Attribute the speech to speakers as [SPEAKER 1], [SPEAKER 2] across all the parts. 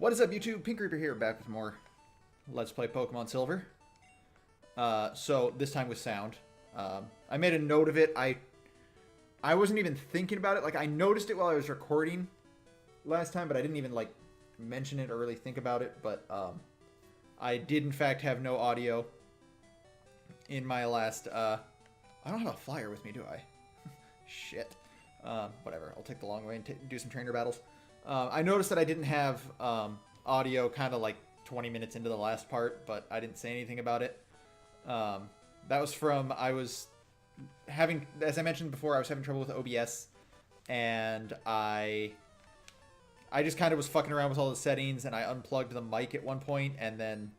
[SPEAKER 1] What is up, YouTube? Pink Reaper here, back with more Let's Play Pokemon Silver. So this time with sound. I made a note of it. I wasn't even thinking about it. Like, I noticed it while I was recording last time, but I didn't even, like, mention it or really think about it. But I did, in fact, have no audio in my last... I don't have a flyer with me, do I? Shit. Whatever. I'll take the long way and do some trainer battles. I noticed that I didn't have audio kind of like 20 minutes into the last part, but I didn't say anything about it. That was from, I was having, as I mentioned before, I was having trouble with OBS, and I just kind of was fucking around with all the settings, and I unplugged the mic at one point, and then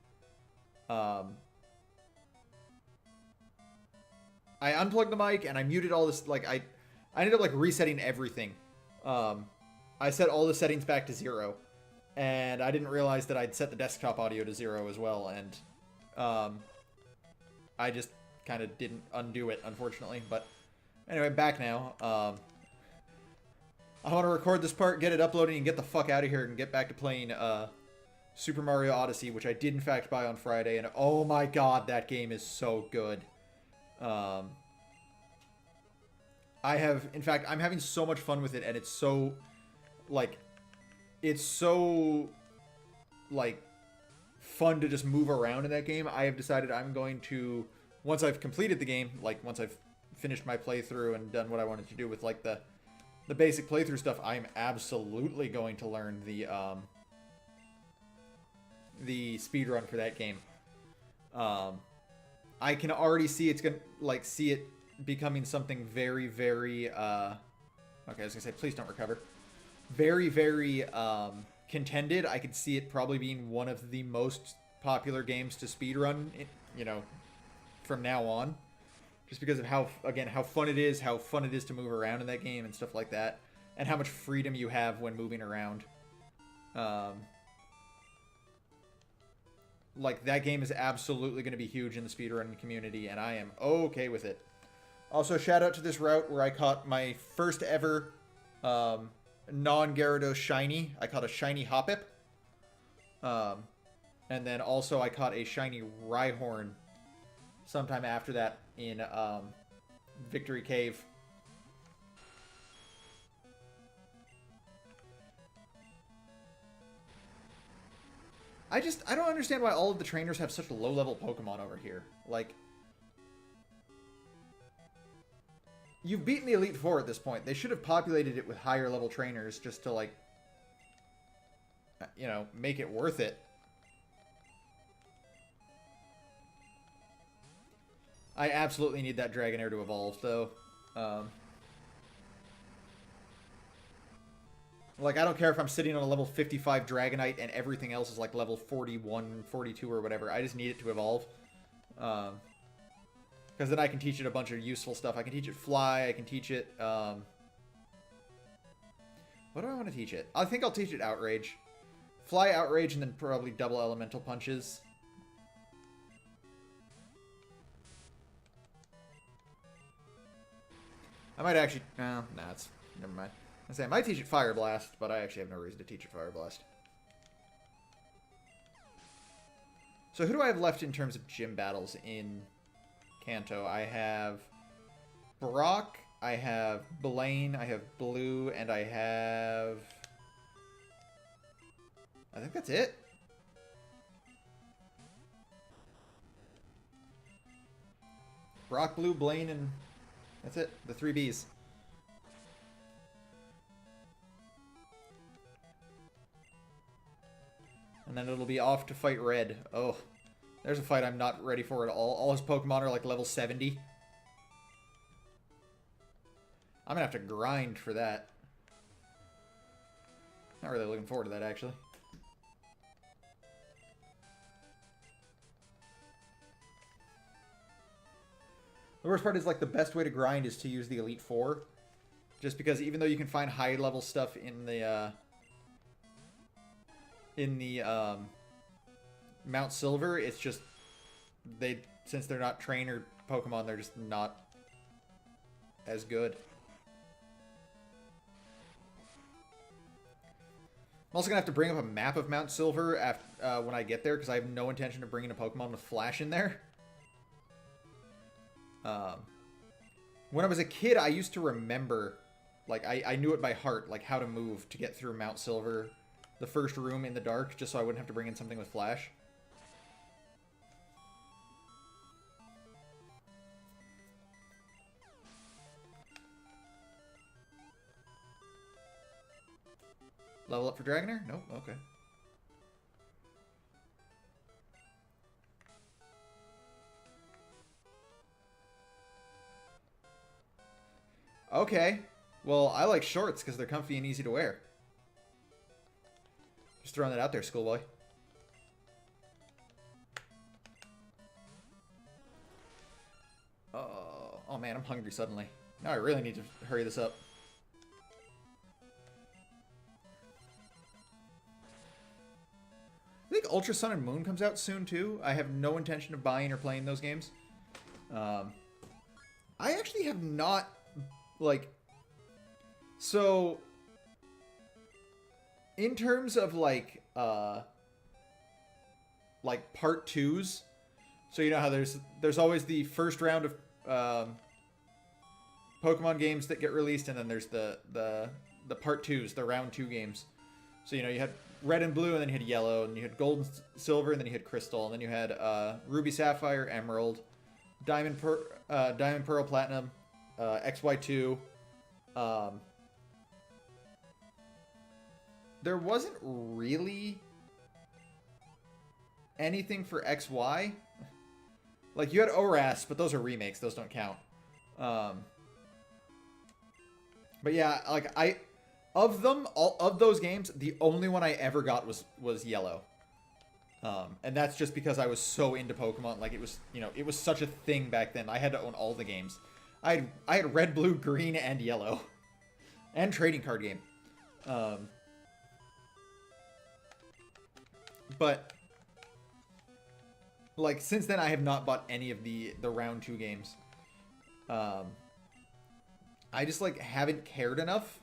[SPEAKER 1] I unplugged the mic, and I muted all this, like, I ended up, like, resetting everything. I set all the settings back to 0, and I didn't realize that I'd set the desktop audio to 0 as well, and I just kind of didn't undo it, unfortunately. But anyway, back now. I want to record this part, get it uploaded, and get the fuck out of here and get back to playing Super Mario Odyssey, which I did in fact buy on Friday, and oh my god, that game is so good. In fact, I'm having so much fun with it, and it's so... like, it's so, like, fun to just move around in that game. I have decided I'm going to, once I've completed the game, like, once I've finished my playthrough and done what I wanted to do with, like, the basic playthrough stuff, I'm absolutely going to learn the speedrun for that game. I can already see it's gonna, like, see it becoming something very, very, okay, I was gonna say, please don't recover. Very, very contended. I could see it probably being one of the most popular games to speedrun, you know, from now on. Just because of how, again, how fun it is to move around in that game and stuff like that. And how much freedom you have when moving around. Like, that game is absolutely going to be huge in the speedrunning community, and I am okay with it. Also, shout out to this route where I caught my first ever... non-Gyarados shiny. I caught a shiny Hoppip. And then also I caught a shiny Rhyhorn sometime after that in Victory Cave. I don't understand why all of the trainers have such low-level Pokemon over here. Like, you've beaten the Elite Four at this point. They should have populated it with higher level trainers just to, like, you know, make it worth it. I absolutely need that Dragonair to evolve, though. Like, I don't care if I'm sitting on a level 55 Dragonite and everything else is, like, level 41, 42 or whatever. I just need it to evolve. Because then I can teach it a bunch of useful stuff. I can teach it Fly. I can teach it... what do I want to teach it? I think I'll teach it Outrage. Fly, Outrage, and then probably double Elemental Punches. I might actually... No, nah, it's... Never mind. I say I might teach it Fire Blast, but I actually have no reason to teach it Fire Blast. So who do I have left in terms of gym battles in... Kanto? I have Brock, I have Blaine, I have Blue, and I have... I think that's it. Brock, Blue, Blaine, and that's it. The 3 Bs. And then it'll be off to fight Red. Oh. There's a fight I'm not ready for at all. All his Pokemon are like level 70. I'm gonna have to grind for that. Not really looking forward to that, actually. The worst part is, like, the best way to grind is to use the Elite Four. Just because even though you can find high-level stuff in the Mount Silver, it's just since they're not trainer Pokemon, they're just not as good. I'm also going to have to bring up a map of Mount Silver after, when I get there, because I have no intention of bringing a Pokemon with Flash in there. When I was a kid, I used to remember, like, I knew it by heart, like, how to move to get through Mount Silver, the first room in the dark, just so I wouldn't have to bring in something with Flash. Level up for Dragonair? Nope, okay. Okay. Well, I like shorts because they're comfy and easy to wear. Just throwing that out there, schoolboy. Oh man, I'm hungry suddenly. Now I really need to hurry this up. I think Ultra Sun and Moon comes out soon too. I have no intention of buying or playing those games. I actually have not, like, so in terms of like part twos. So you know how there's always the first round of Pokemon games that get released, and then there's the part twos, the round 2 games. So you know you had Red and Blue, and then you had Yellow, and you had Gold and Silver, and then you had Crystal, and then you had Ruby, Sapphire, Emerald, Diamond, Pearl, Platinum, XY2. There wasn't really anything for XY. Like, you had ORAS, but those are remakes. Those don't count. But yeah, like, of those games, the only one I ever got was Yellow. And that's just because I was so into Pokemon. Like, it was, you know, it was such a thing back then. I had to own all the games. I had Red, Blue, Green, and Yellow. And trading card game. But like, since then I have not bought any of the round 2 games. I just, like, haven't cared enough.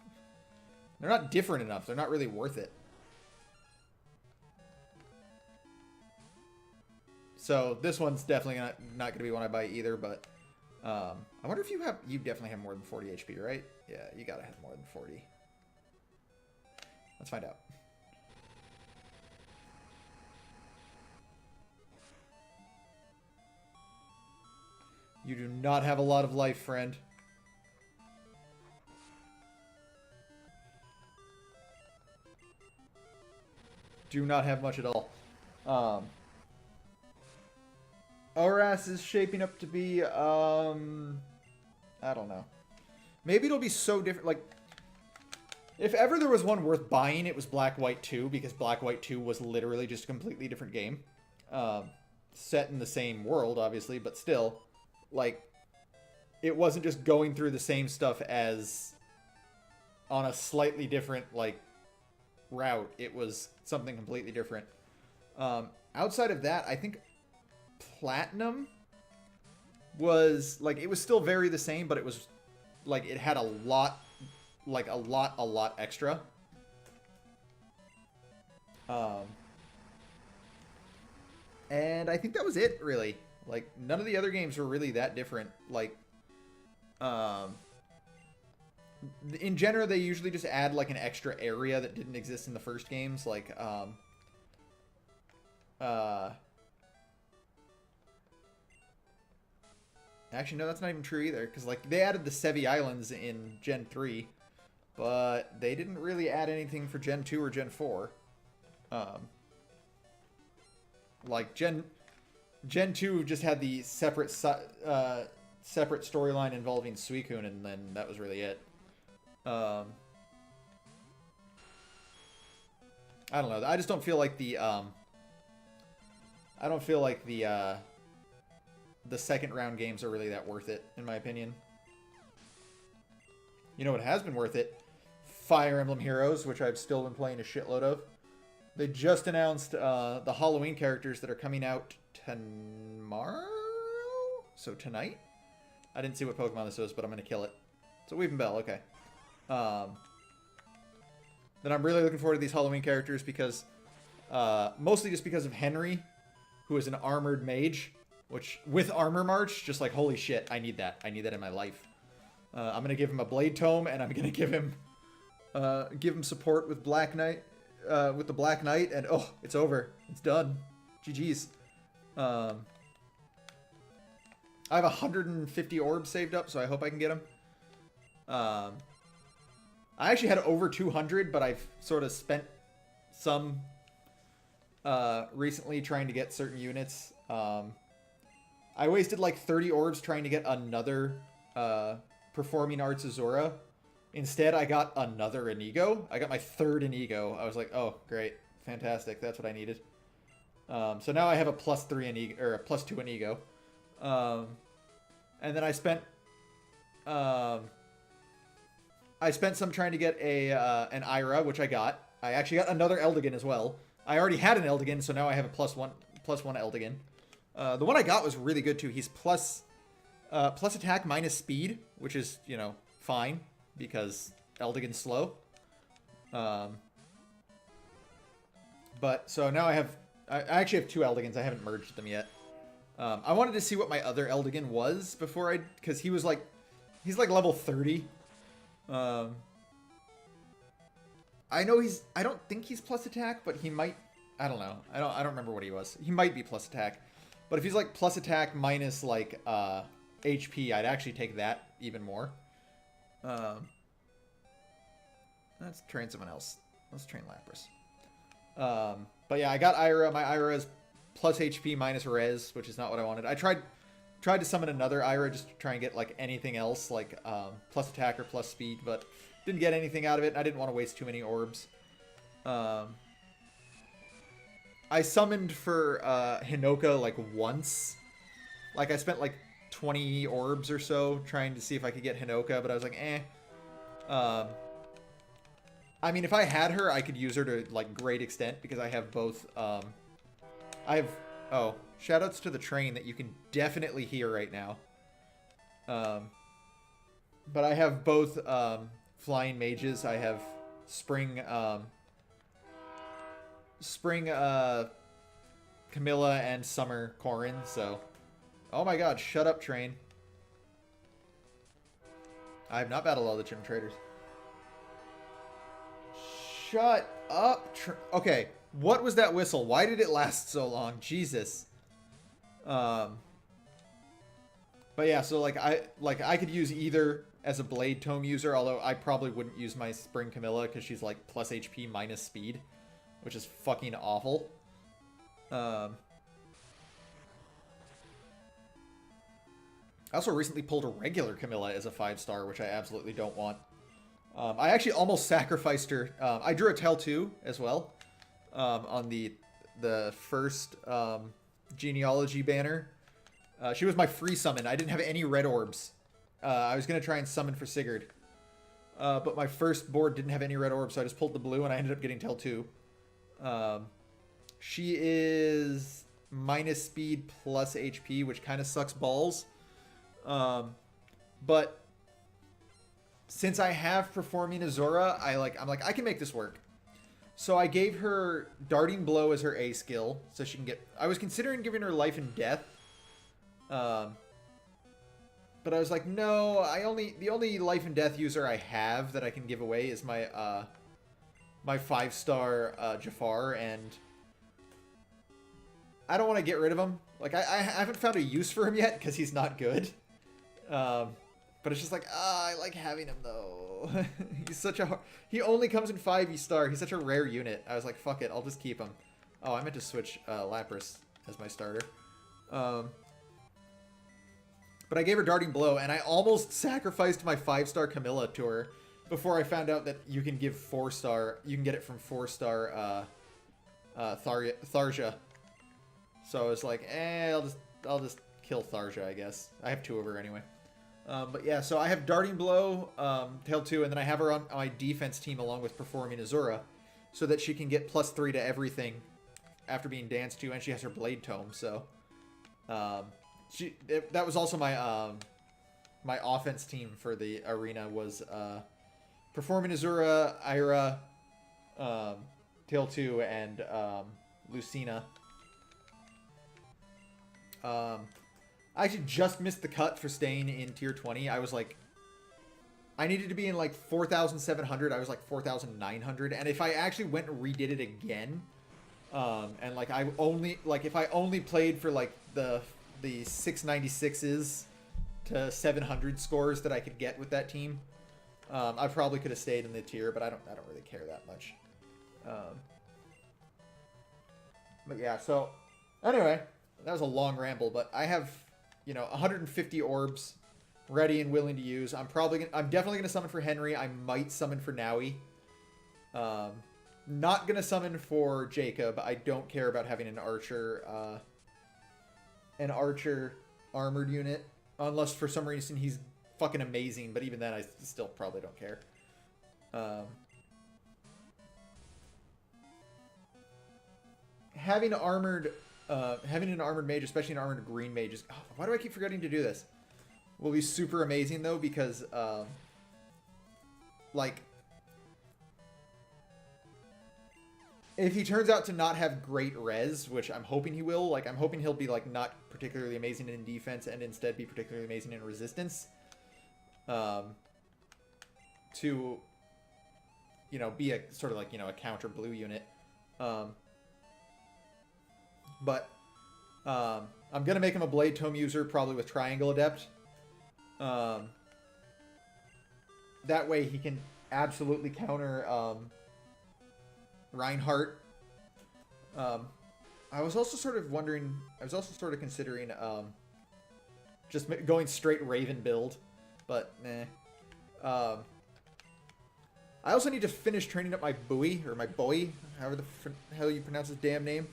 [SPEAKER 1] They're not different enough. They're not really worth it. So this one's definitely not going to be one I buy either, but I wonder if you definitely have more than 40 HP, right? Yeah, you got to have more than 40. Let's find out. You do not have a lot of life, friend. Do not have much at all. ORAS is shaping up to be, I don't know. Maybe it'll be so different. Like, if ever there was one worth buying, it was Black White 2, because Black White 2 was literally just a completely different game. Set in the same world, obviously, but still, like, it wasn't just going through the same stuff as on a slightly different, like, route. It was something completely different. Outside of that, I think Platinum was, like, it was still very the same, but it was, like, it had a lot, like, a lot extra. And I think that was it, really. Like, none of the other games were really that different. Like, in general, they usually just add, like, an extra area that didn't exist in the first games. Like, actually, no, that's not even true either. Because, like, they added the Sevi Islands in Gen 3. But they didn't really add anything for Gen 2 or Gen 4. Like, Gen 2 just had the separate storyline involving Suicune, and then that was really it. I don't know. I just don't feel like the second round games are really that worth it, in my opinion. You know what has been worth it? Fire Emblem Heroes, which I've still been playing a shitload of. They just announced the Halloween characters that are coming out tomorrow? So tonight? I didn't see what Pokemon this was, but I'm going to kill it. It's a Weeping Bell, okay. that I'm really looking forward to these Halloween characters because, mostly just because of Henry, who is an armored mage, which with armor march, just like holy shit, I need that. I need that in my life. I'm gonna give him a blade tome, and I'm gonna give him support with Black Knight, with the Black Knight, and oh, it's over. It's done. GG's. I have 150 orbs saved up, so I hope I can get them. I actually had over 200, but I've sort of spent some recently trying to get certain units. I wasted like 30 orbs trying to get another Performing Arts Azura. Instead, I got another Inigo. I got my third Inigo. I was like, oh, great. Fantastic. That's what I needed. So now I have a +3 Inigo, or a +2 Inigo. And then I spent some trying to get an Ira, which I got. I actually got another Eldigan as well. I already had an Eldigan, so now I have a +1 Eldigan. The one I got was really good too. He's plus attack minus speed, which is, you know, fine because Eldigan's slow. But so now I actually have 2 Eldigans. I haven't merged them yet. I wanted to see what my other Eldigan was before because he's like level 30. I know I don't think he's plus attack, but he might, I don't know. I don't remember what he was. He might be plus attack. But if he's like plus attack minus like HP, I'd actually take that even more. Let's train someone else. Let's train Lapras. But yeah, I got Ira. My Ira is plus HP minus res, which is not what I wanted. I tried to summon another Ira just to try and get like anything else, like plus attack or plus speed, but didn't get anything out of it. I didn't want to waste too many orbs. I summoned for Hinoka like once. Like I spent like 20 orbs or so trying to see if I could get Hinoka, but I was like, eh. I mean, if I had her, I could use her to like great extent because I have both. Oh, shoutouts to the train that you can definitely hear right now. But I have both flying mages. I have Spring Camilla and Summer Corrin, so... Oh my god, shut up, train. I have not battled all the gym traders. Shut up, okay, what was that whistle? Why did it last so long? Jesus. But yeah, so I could use either as a Blade Tome user, although I probably wouldn't use my Spring Camilla because she's like plus HP minus speed, which is fucking awful. I also recently pulled a regular Camilla as a 5-star, which I absolutely don't want. I actually almost sacrificed her. I drew a Tell 2 as well on the first genealogy banner. She was my free summon. I didn't have any red orbs. I was going to try and summon for Sigurd. But my first board didn't have any red orbs, so I just pulled the blue, and I ended up getting Tell 2. She is minus speed plus HP, which kind of sucks balls. But since I have Performing Azura, I'm like, I can make this work. So I gave her Darting Blow as her A skill, so she can get... I was considering giving her Life and Death. But I was like, no, the only Life and Death user I have that I can give away is my my 5-star Jafar, and I don't want to get rid of him. Like, I haven't found a use for him yet because he's not good. But it's just like, I like having him though. He's such a he only comes in 5-star. He's such a rare unit. I was like, fuck it, I'll just keep him. Oh, I meant to switch Lapras as my starter. But I gave her Darting Blow, and I almost sacrificed my 5-star Camilla to her before I found out that you can give 4-star. You can get it from 4-star Tharja. So I was like, I'll just kill Tharja, I guess. I have 2 of her anyway. But yeah, so I have Darting Blow, Tail 2, and then I have her on my defense team along with Performing Azura, so that she can get +3 to everything after being danced to, and she has her Blade Tome. So that was also my my offense team for the arena was Performing Azura, Ira, Tail 2 and Lucina. I actually just missed the cut for staying in tier 20. I was like, I needed to be in like 4,700. I was like 4,900. And if I actually went and redid it again, and like I only, like if I only played for like the 696s to 700 scores that I could get with that team, I probably could have stayed in the tier, but I don't really care that much. But yeah, so anyway, that was a long ramble, but I have, 150 orbs ready and willing to use. I'm definitely gonna summon for Henry. I might summon for Naui. Not gonna summon for Jacob. I don't care about having an archer armored unit, unless for some reason he's fucking amazing. But even then, I still probably don't care. Having an armored mage, especially an armored green mage, is... Oh, why do I keep forgetting to do this? Will be super amazing, though, because, like... If he turns out to not have great res, which I'm hoping he will, like, I'm hoping he'll be, like, not particularly amazing in defense and instead be particularly amazing in resistance. To, be a sort of, like, a counter blue unit. But I'm going to make him a Blade Tome user, probably with Triangle Adept. That way he can absolutely counter Reinhardt. I was also sort of considering just going straight Raven build. But, I also need to finish training up my Bowie, or my Bowie, however the hell you pronounce his damn name.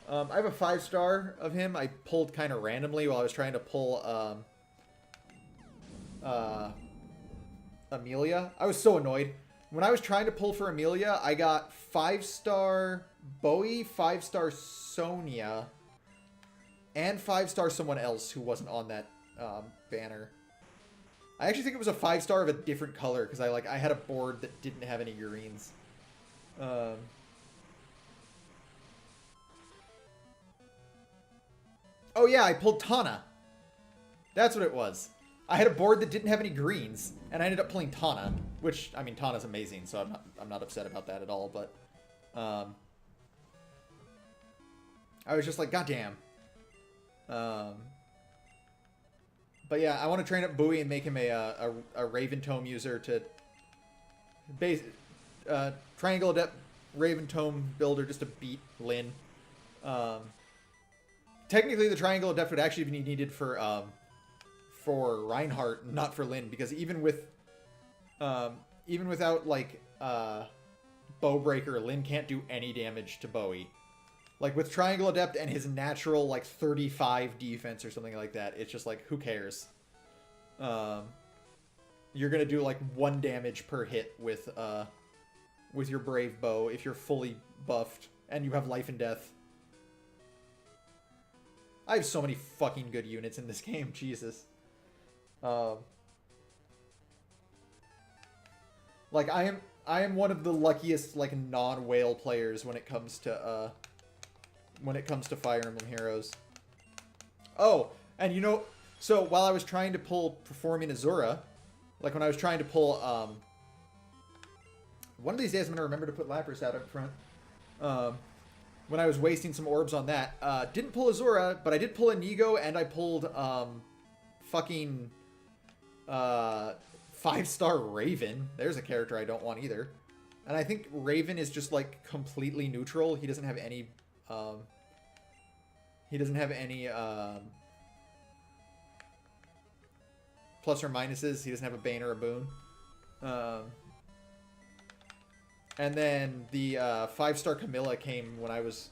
[SPEAKER 1] I have a 5-star of him. I pulled kind of randomly while I was trying to pull Amelia. I was so annoyed. When I was trying to pull for Amelia, I got 5-star Bowie, 5-star Sonya, and 5-star someone else who wasn't on that banner. I actually think it was a 5-star of a different color because I had a board that didn't have any greens. Oh yeah, I pulled Tana. That's what it was. I had a board that didn't have any greens, and I ended up pulling Tana, which, I mean, Tana's amazing, so I'm not upset about that at all, but I was just like, goddamn. But yeah, I want to train up Bowie and make him a Raven Tome user to Triangle Adept Raven Tome builder just to beat Lyn. Technically, the Triangle Adept would actually be needed for Reinhardt, not for Lyn, because even without like Bowbreaker, Lyn can't do any damage to Bowie. Like with Triangle Adept and his natural like 35 defense or something like that, it's just like, who cares? You're gonna do like 1 damage per hit with your Brave Bow if you're fully buffed and you have life and death. I have so many fucking good units in this game, Jesus. Like I am one of the luckiest like non-whale players when it comes to Fire Emblem Heroes. Oh, and so while I was trying to pull Performing Azura, like when I was trying to pull one of these days I'm gonna remember to put Lapras out up front. When I was wasting some orbs on that. Didn't pull Azura, but I did pull Inigo, and I pulled fucking 5-star Raven. There's a character I don't want either. And I think Raven is just like completely neutral. He doesn't have any plus or minuses. He doesn't have a bane or a boon. And then the 5-star Camilla came when I was...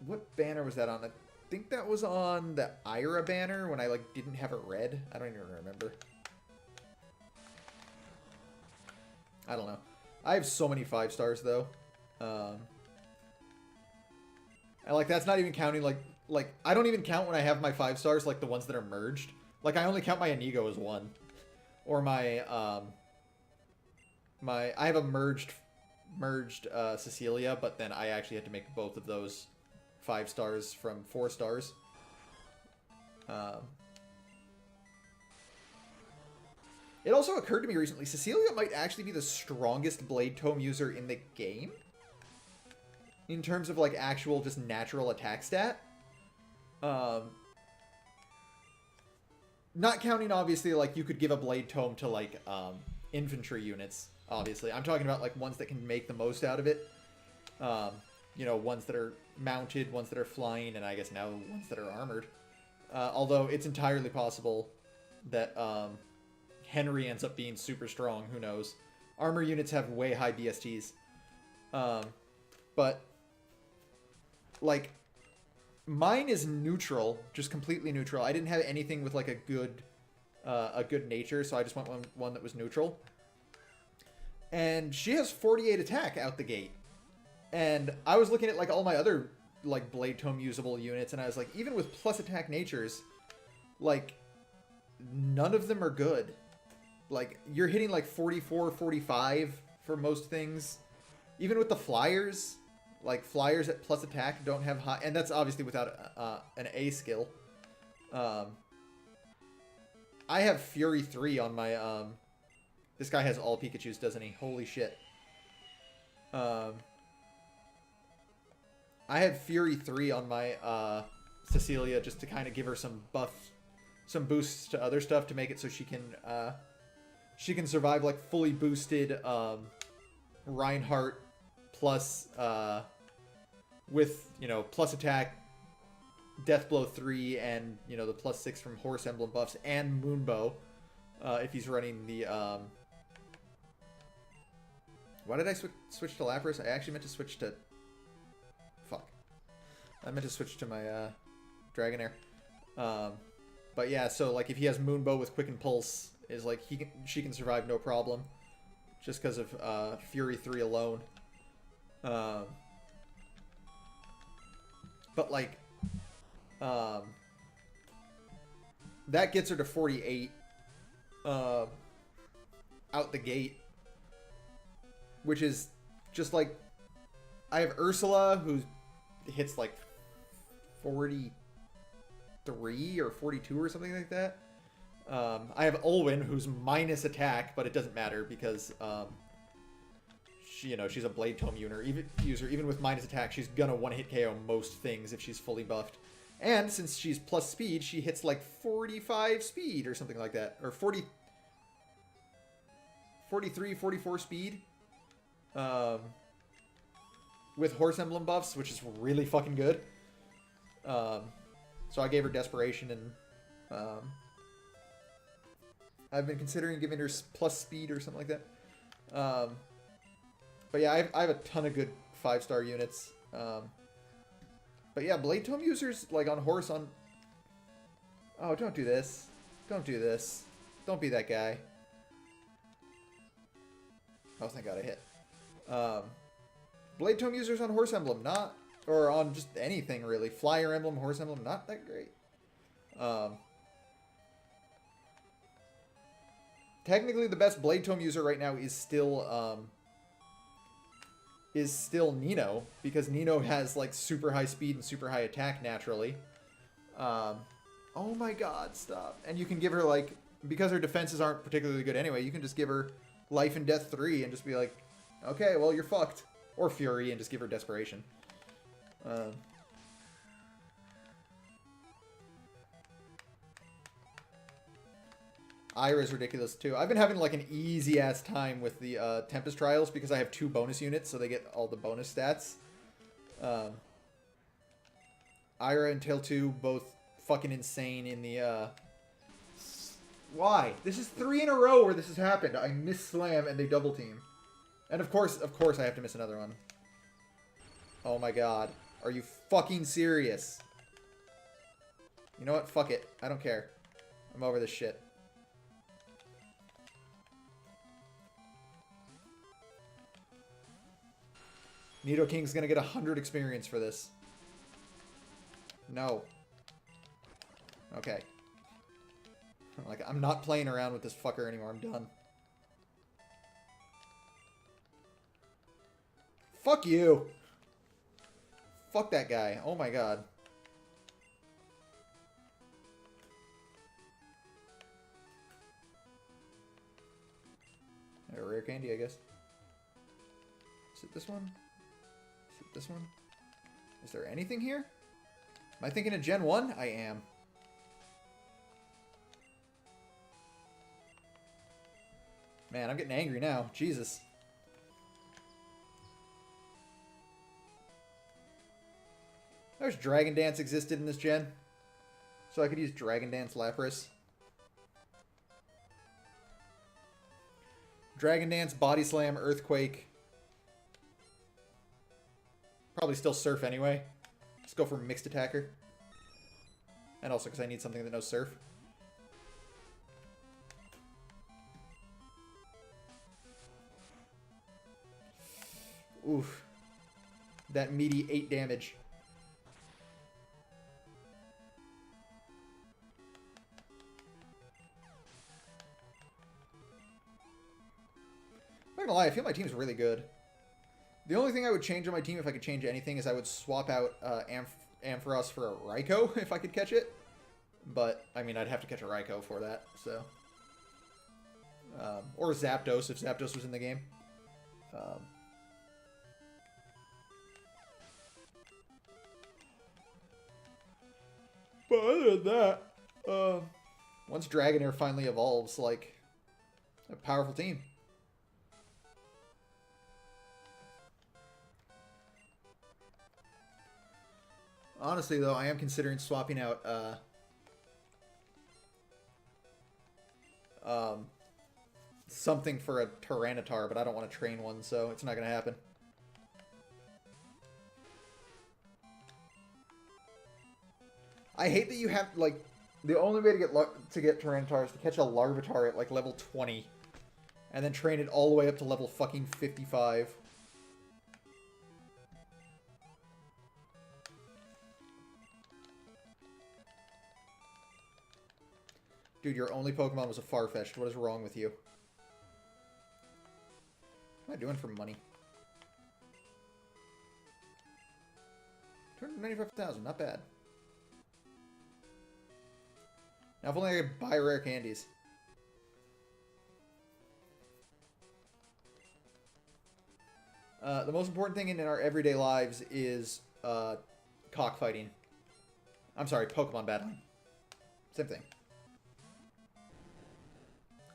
[SPEAKER 1] what banner was that on? I think that was on the Ira banner when I like didn't have it red. I don't even remember. I don't know. I have so many 5-stars though. And like that's not even counting like I don't even count when I have my 5-stars like the ones that are merged. Like I only count my Inigo as 1. Or my I have a merged Cecilia, but then I actually had to make both of those 5 stars from 4 stars. It also occurred to me recently, Cecilia might actually be the strongest Blade Tome user in the game. In terms of, like, actual just natural attack stat. Not counting, obviously, like, you could give a Blade Tome to, like, infantry units, obviously. I'm talking about, like, ones that can make the most out of it. You know, ones that are mounted, ones that are flying, and I guess now ones that are armored. Although it's entirely possible that Henry ends up being super strong. Who knows? Armor units have way high BSTs. But, like, mine is neutral, just completely neutral. I didn't have anything with, like, a good nature, so I just went one that was neutral. And she has 48 attack out the gate. And I was looking at, like, all my other, like, Blade Tome usable units, and I was like, even with plus attack natures, like, none of them are good. Like, you're hitting, like, 44, 45 for most things. Even with the flyers, like, flyers at plus attack don't have high... And that's obviously without an A skill. I have Fury 3 on my... This guy has all Pikachus, doesn't he? Holy shit. I had Fury 3 on my Cecilia just to kind of give her some boosts to other stuff to make it so she can survive, like, fully boosted Reinhardt plus with, you know, plus attack, Deathblow 3, and, you know, the plus 6 from Horse Emblem buffs, and Moonbow if he's running the why did I switch to Lapras? I actually meant to switch to I meant to switch to my Dragonair. But yeah, so, like, if he has Moonbow with Quicken Pulse, is like she can survive no problem, just because of Fury 3 alone. But, like, that gets her to 48 out the gate, which is just like, I have Ursula, who hits like 43 or 42 or something like that. I have Olwen, who's minus attack, but it doesn't matter because she, you know, she's a Blade Tome user. Even with minus attack, she's gonna one-hit KO most things if she's fully buffed. And since she's plus speed, she hits like 45 speed or something like that, or 43, 44 speed. With Horse Emblem buffs, which is really fucking good. So I gave her Desperation, and I've been considering giving her plus speed or something like that. But yeah, I have a ton of good 5-star units. But yeah, Blade Tome users, like, on horse, on... Oh, don't do this. Don't do this. Don't be that guy. Oh, thank God I hit. Blade Tome users on Horse Emblem, not... Or on just anything, really. Fire Emblem, Horse Emblem, not that great. Technically, the best Blade Tome user right now is still Nino, because Nino has, like, super high speed and super high attack naturally. Oh my God, stop. And you can give her, like, because her defenses aren't particularly good anyway, you can just give her Life and Death 3 and just be like, okay, well, you're fucked. Or Fury and just give her Desperation. Ira's ridiculous too. I've been having, like, an easy ass time with the Tempest Trials because I have 2 bonus units, so they get all the bonus stats. Ira and Tail 2 both fucking insane in the Why? This is 3 in a row where this has happened. I miss Slam and they double team. And of course I have to miss another one. Oh my God. Are you fucking serious? You know what? Fuck it. I don't care. I'm over this shit. Nidoking's gonna get 100 experience for this. No. Okay. Like, I'm not playing around with this fucker anymore. I'm done. Fuck you. Fuck that guy. Oh my god. A rare candy, I guess. Is it this one? Is it this one? Is there anything here? Am I thinking of Gen 1? I am. Man, I'm getting angry now. Jesus. There's Dragon Dance existed in this gen. So I could use Dragon Dance Lapras. Dragon Dance, Body Slam, Earthquake. Probably still Surf anyway. Just go for Mixed Attacker. And also because I need something that knows Surf. Oof. That meaty 8 damage. I'm not gonna lie, I feel my team's really good. The only thing I would change on my team, if I could change anything, is I would swap out Ampharos for a Raikou, if I could catch it. But, I mean, I'd have to catch a Raikou for that, so... or Zapdos, if Zapdos was in the game. But other than that, once Dragonair finally evolves, like, a powerful team. Honestly, though, I am considering swapping out, something for a Tyranitar, but I don't want to train one, so it's not going to happen. I hate that you have, like, the only way to get Tyranitar is to catch a Larvitar at, like, level 20, and then train it all the way up to level fucking 55. Dude, your only Pokemon was a Farfetch'd. What is wrong with you? What am I doing for money? 295,000, not bad. Now, if only I could buy rare candies. The most important thing in our everyday lives is cockfighting. I'm sorry, Pokemon battling. Same thing.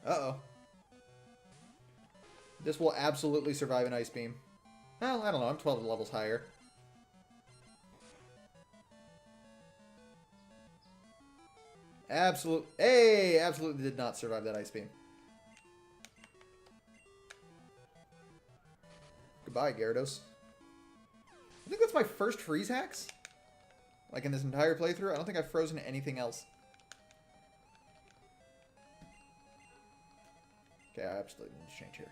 [SPEAKER 1] Uh-oh. This will absolutely survive an Ice Beam. Well, I don't know. I'm 12 levels higher. Absolutely did not survive that Ice Beam. Goodbye, Gyarados. I think that's my first Freeze Hacks. Like in this entire playthrough. I don't think I've frozen anything else. Okay, I absolutely need to change here.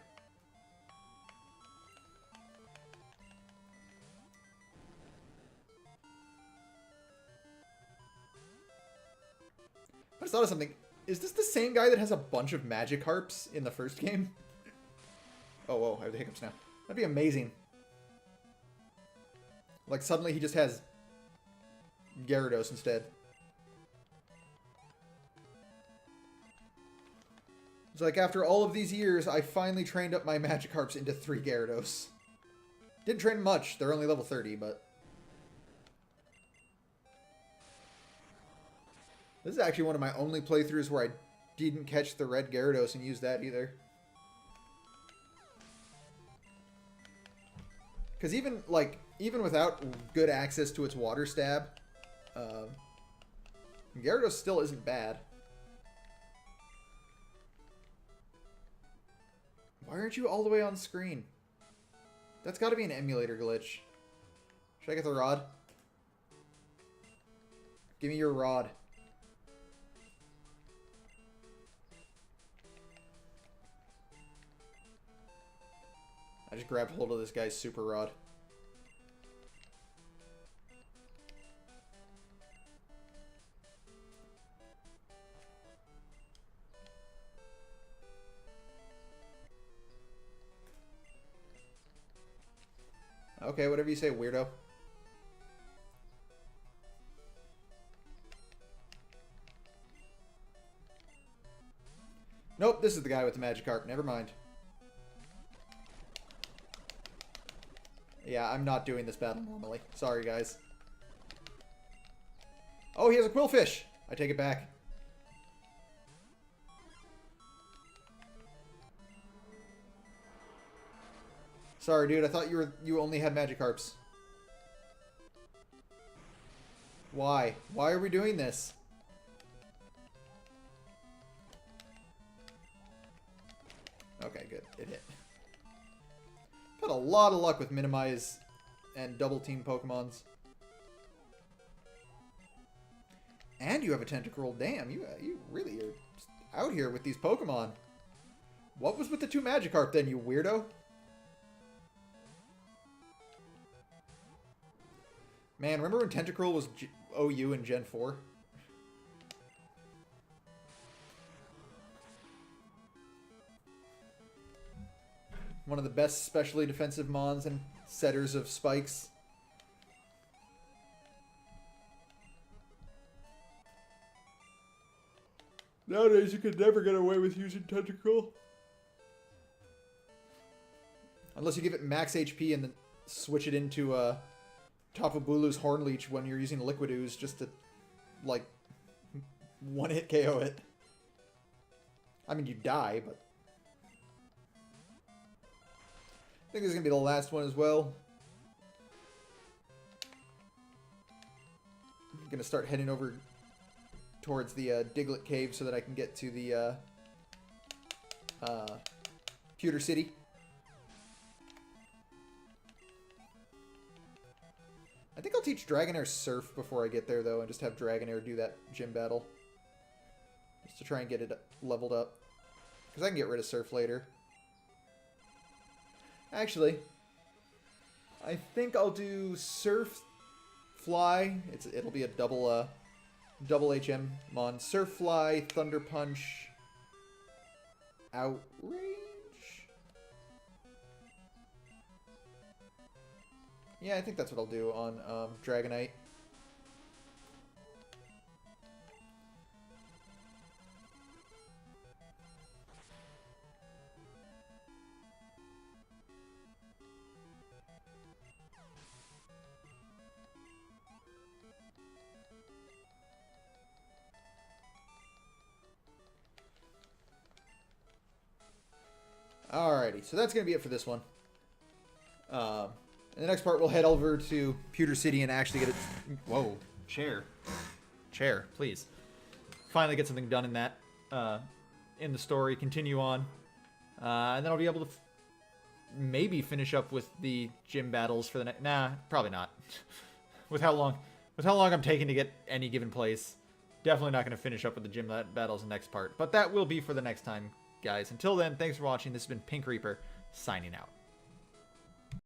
[SPEAKER 1] I just thought of something. Is this the same guy that has a bunch of Magikarps in the first game? Oh, whoa, I have the hiccups now. That'd be amazing. Like, suddenly he just has Gyarados instead. It's like, after all of these years, I finally trained up my Magikarps into 3 Gyarados. Didn't train much. They're only level 30, but... This is actually one of my only playthroughs where I didn't catch the red Gyarados and use that either. Because even without good access to its water stab, Gyarados still isn't bad. Why aren't you all the way on screen? That's got to be an emulator glitch. Should I get the rod? Give me your rod. I just grabbed hold of this guy's super rod. Okay, whatever you say, weirdo. Nope, this is the guy with the Magikarp. Never mind. Yeah, I'm not doing this battle normally. Sorry, guys. Oh, he has a Quillfish! I take it back. Sorry, dude. I thought you only had Magikarps. Why? Why are we doing this? Okay, good. It hit. Had a lot of luck with minimize and double team Pokemons. And you have a Tentacruel. Damn, you really are out here with these Pokemon. What was with the 2 Magikarp then, you weirdo? Man, remember when Tentacruel was OU in Gen 4? One of the best specially defensive mons and setters of spikes. Nowadays, you could never get away with using Tentacruel. Unless you give it max HP and then switch it into Tapu Bulu's Horn Leech when you're using Liquid Ooze just to, like, one-hit KO it. I mean, you die, but... I think this is going to be the last one as well. I'm going to start heading over towards the Diglett Cave so that I can get to the Pewter City. I think I'll teach Dragonair Surf before I get there, though, and just have Dragonair do that gym battle. Just to try and get it leveled up. Because I can get rid of Surf later. Actually, I think I'll do Surf, Fly. It'll be a double HM mon. Surf, Fly, Thunder Punch, Outrage. Yeah, I think that's what I'll do on Dragonite. Alrighty, so that's going to be it for this one. In the next part, we'll head over to Pewter City and actually get it... Whoa. Chair. Chair, please. Finally get something done in that, in the story. Continue on. And then I'll be able to maybe finish up with the gym battles for the next... Nah, probably not. With how long I'm taking to get any given place, definitely not going to finish up with the gym battles in the next part. But that will be for the next time, guys. Until then, thanks for watching. This has been Pink Reaper, signing out.